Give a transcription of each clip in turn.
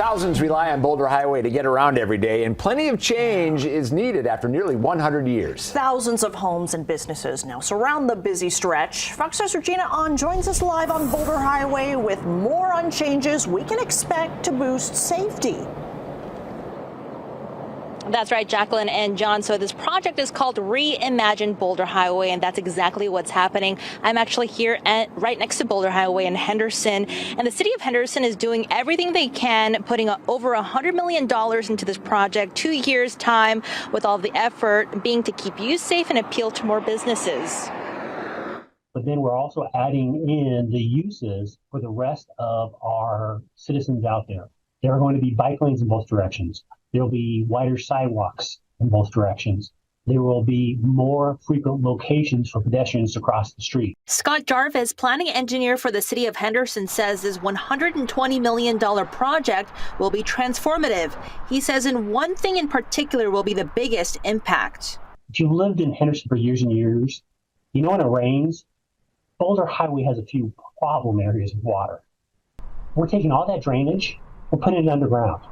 Thousands rely on Boulder Highway to get around every day, and plenty of change is needed after nearly 100 years. Thousands of homes and businesses now surround the busy stretch. Fox 5's Regina On joins us live on Boulder Highway with more on changes we can expect to boost safety. That's right, Jacqueline and John. So this project is called Reimagine Boulder Highway, and that's exactly what's happening. I'm actually here right next to Boulder Highway in Henderson, and the city of Henderson is doing everything they can, putting over $100 million into this project, 2 years' time, with all the effort being to keep you safe and appeal to more businesses. But then we're also adding in the uses for the rest of our citizens out there. There are going to be bike lanes in both directions. There will be wider sidewalks in both directions. There will be more frequent locations for pedestrians to cross the street. Scott Jarvis, planning engineer for the city of Henderson, says this $120 million project will be transformative. He says in one thing in particular will be the biggest impact. If you've lived in Henderson for years and years, you know when it rains, Boulder Highway has a few problem areas of water. We're taking all that drainage, we're putting it underground.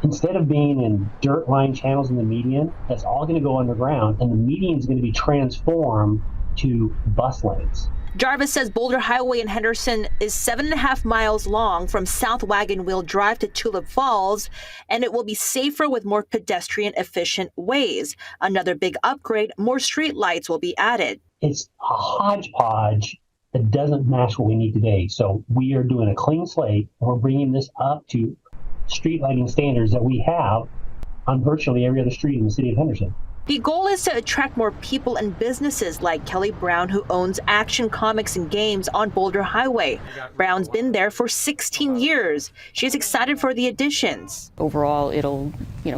Instead of being in dirt-lined channels in the median, that's all going to go underground, and the median is going to be transformed to bus lanes. Jarvis says Boulder Highway in Henderson is 7.5 miles long from South Wagon Wheel Drive to Tulip Falls, and it will be safer with more pedestrian-efficient ways. Another big upgrade, more street lights will be added. It's a hodgepodge that doesn't match what we need today. So we are doing a clean slate, and we're bringing this up to street lighting standards that we have on virtually every other street in the city of Henderson. The goal is to attract more people and businesses like Kelly Brown, who owns Action Comics and Games on Boulder Highway. Brown's been there for 16 years. She's excited for the additions. Overall, it'll,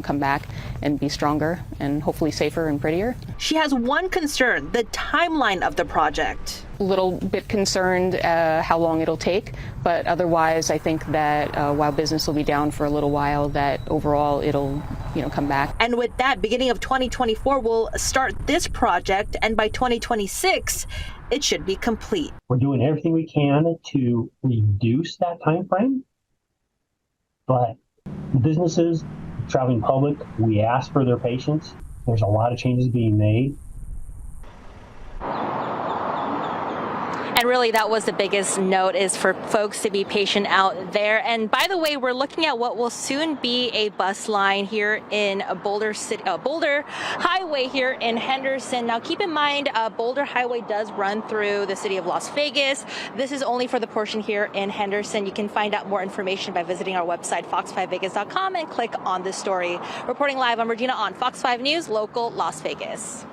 come back and be stronger and hopefully safer and prettier. She has one concern, the timeline of the project. A little bit concerned how long it'll take, but otherwise I think that while business will be down for a little while, that overall it'll come back. And with that, beginning of 2024, we'll start this project, and by 2026, it should be complete. We're doing everything we can to reduce that time frame, but businesses, traveling public, we ask for their patience. There's a lot of changes being made. And really, that was the biggest note, is for folks to be patient out there. And by the way, we're looking at what will soon be a bus line here in Boulder Highway here in Henderson. Now, keep in mind, Boulder Highway does run through the city of Las Vegas. This is only for the portion here in Henderson. You can find out more information by visiting our website, fox5vegas.com, and click on this story. Reporting live, I'm Regina on Fox 5 News, local Las Vegas.